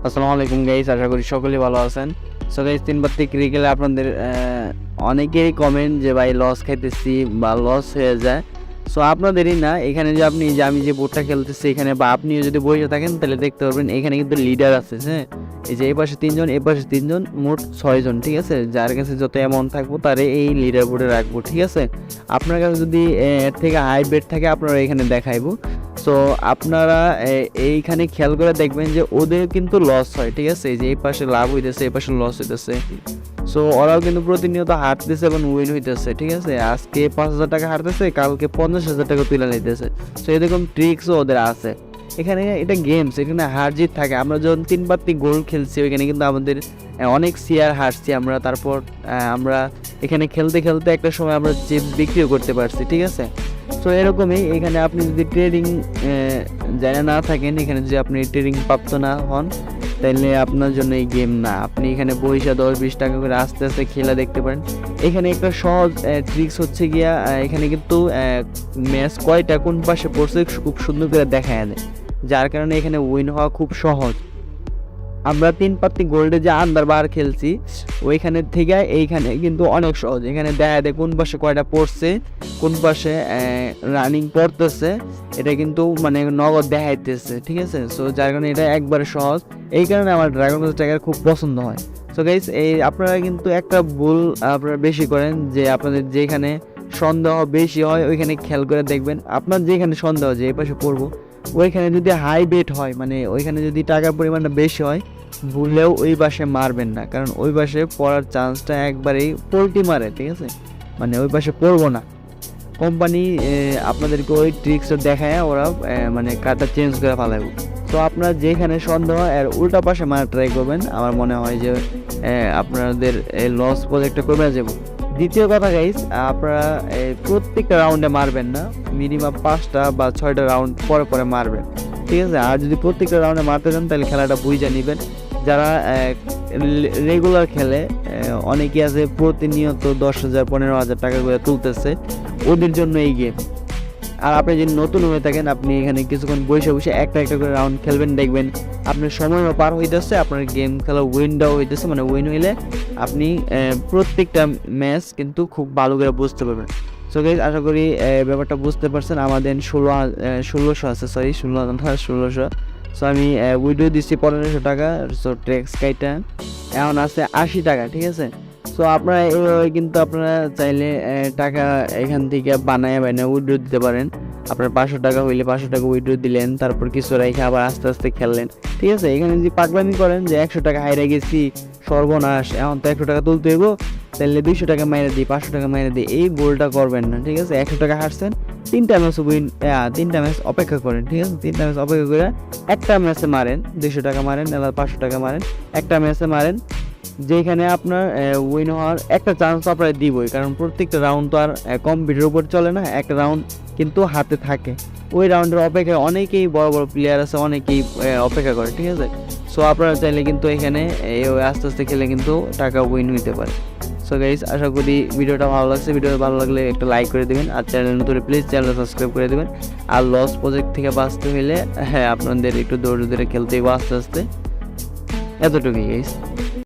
আসসালামু আলাইকুম গাইস, আশা করি সকলেই ভালো আছেন। সো গাইস, 3 ক্রিকেটে আপনাদের অনেকেরই কমেন্ট যে ভাই লস খাইতেছি বা লস হয়ে যায়। সো আপনাদেরই না, এখানে যে আমি যে বোর্ডটা খেলতেছি এখানে বা আপনিও যদি বসে থাকেন তাহলে দেখতে পারবেন এখানে কিন্তু লিডার আছে। হ্যাঁ, এই যে এই পাশে 3 জন, এই পাশে 3 জন, মোট 6 জন। ঠিক আছে, যার কাছে যত অ্যামাউন্ট থাকবো তারে এই লিডার বোর্ডে রাখবো। ঠিক আছে, আপনার কাছে যদি এর থেকে হাই বেট থাকে আপনারা এখানে দেখাইবো। সো আপনারা এইখানে খেয়াল করে দেখবেন যে ওদের কিন্তু লস হয়। ঠিক আছে, এই যে এই পাশে লাভ হইতেছে, এই পাশে লস হইতেছে। সো ওরাও কিন্তু প্রতিনিয়ত হারতেছে এবং উইন হইতেছে। ঠিক আছে, আজকে 5,000 টাকা হারতেছে, কালকে 50,000 টাকা তুলে নিতেছে। সো এরকম ট্রিক্সও ওদের আছে। এখানে এটা গেমস, এখানে হার জিত থাকে। আমরা যখন 3 গোল খেলছি ওইখানে কিন্তু আমাদের অনেক শেয়ার হারছি আমরা। তারপর আমরা এখানে খেলতে খেলতে একটা সময় আমরা চিপস বিক্রিও করতে পারছি। ঠিক আছে, তো এরকমই এখানে আপনি যদি ট্রেডিং জায়গা না থাকেন, এখানে যদি আপনি ট্রেডিং প্রাপ্ত না হন তাহলে আপনার জন্য এই গেম না। আপনি এখানে পয়সা 10-20 টাকা করে আস্তে আস্তে খেলা দেখতে পারেন। এখানে একটা সহজ ট্রিক্স হচ্ছে গিয়া, এখানে কিন্তু ম্যাচ কয়টা কোন পাশে পড়ছে খুব সুন্দর করে দেখায় দেয়, যার কারণে এখানে উইন হওয়া খুব সহজ। আমরা 3 গোল্ডে যে আন্ডার বার খেলছি ওইখানে থেকে এইখানে কিন্তু অনেক সহজ। এখানে দেখা যায় কোন পাশে কয়টা পড়ছে, কোন পাশে রানিং পড়তেছে, এটা কিন্তু মানে নগদ দেখাইতেছে। ঠিক আছে, সো যার কারণে এটা একবারে সহজ। এই কারণে আমার ড্রাগন কোস্ট টাইগার খুব পছন্দ হয়। সো গাইস, এই আপনারা কিন্তু একটা ভুল আপনারা বেশি করেন যে আপনাদের যেখানে সন্দেহ বেশি হয় ওইখানে খেয়াল করে দেখবেন। আপনার যেখানে সন্দেহ যে এই পাশে পড়বো ওইখানে যদি হাই বেট হয়, মানে ওইখানে যদি টাকার পরিমাণটা বেশি হয়, ভুলেও ওই পাশে মারবেন না, কারণ ওই পাশে পড়ার চান্সটা একবারেই পোল্টি মারে। ঠিক আছে, মানে ওই পাশে পড়বো না। কোম্পানি আপনাদেরকে ওই ট্রিক্সটা দেখায় ওরা মানে কার্ডটা চেঞ্জ করে ফেলাবো। তো আপনার যেখানে সন্দেহ এর উল্টা পাশে মারা ট্রাই করবেন, আমার মনে হয় যে আপনাদের লস প্রজেক্টটা কমে যাবো। দ্বিতীয় কথা গাইস, আপনারা প্রত্যেকটা রাউন্ডে মারবেন না, মিনিমাম 5টা বা 6টা রাউন্ড পরে পরে মারবেন। ঠিক আছে, আর যদি প্রত্যেকটা রাউন্ডে মারতে চান তাহলে খেলাটা বুঝে নেবেন। যারা রেগুলার খেলে, অনেকেই আছে প্রতিনিয়ত 10,000 15,000 টাকা করে তুলতেছে, ওদের জন্য এই গেম। আর আপনি যদি নতুন হয়ে থাকেন, আপনি এখানে কিছুক্ষণ বসে বসে একটা একটা করে রাউন্ড খেলবেন, দেখবেন আপনার সময়ও পার হইতেছে, আপনার গেম খেলা উইনটাও হইতেছে। মানে উইন হইলে আপনি প্রত্যেকটা ম্যাচ কিন্তু খুব ভালো করে বুঝতে পারবেন। সো গাইস, আশা করি ব্যাপারটা বুঝতে পারছেন। আমাদের 1600 আছে, সরি 16,000। সো আমি উইডো দিচ্ছি 1500 টাকা। সো ট্যাক্স কাইটা এখন আছে 80 টাকা। ঠিক আছে, সো আপনারা এইভাবে কিন্তু আপনারা চাইলে টাকা এখান থেকে বানায় উইথড্র দিতে পারেন। আপনার 500 টাকা হইলে 500 টাকা উইথড্র দিলেন, তারপর কিছু রেখে আবার আস্তে আস্তে খেললেন। ঠিক আছে, এখানে যদি পাগলামি করেন যে 100 টাকা হাইরে গেছি, সর্বনাশ, এখন তো 100 টাকা তুলতে হইব, তাহলে 200 টাকা মাইরে দিই, 500 টাকা মাইরে দিই, এই গোলটা করবেন না। ঠিক আছে, 100 টাকা হারছেন, 3টা ম্যাচ অপেক্ষা করেন। ঠিক আছে, 3টা ম্যাচ অপেক্ষা করে একটা ম্যাচে মারেন, 200 টাকা মারেন, এবার 500 টাকা মারেন, একটা ম্যাচে মারেন, যেখানে আপনার উইন হওয়ার একটা চান্স আপনার দিবই। কারণ প্রত্যেকটা রাউন্ড তো আর কম্পিউটার উপর চলে না, একটা রাউন্ড কিন্তু হাতে থাকে। ওই রাউন্ডের অপেক্ষায় অনেকেই বড় বড় প্লেয়ার আছে, অনেকেই অপেক্ষা করে। ঠিক আছে, সো আপনারা চাইলে কিন্তু এখানে আস্তে আস্তে খেলে কিন্তু টাকা উইন হইতে পারে। সো গাইস, আশা করি ভিডিওটা ভালো লাগছে। ভিডিও ভালো লাগলে একটা লাইক করে দেবেন, আর চ্যানেল নতুন প্লিজ চ্যানেল সাবস্ক্রাইব করে দেবেন। আর লস প্রজেক্ট থেকে বাঁচতে হলে আপনাদের একটু দৌড়ে দৌড়ে খেলতে হবে আস্তে আস্তে। এতটুকুই গাইস।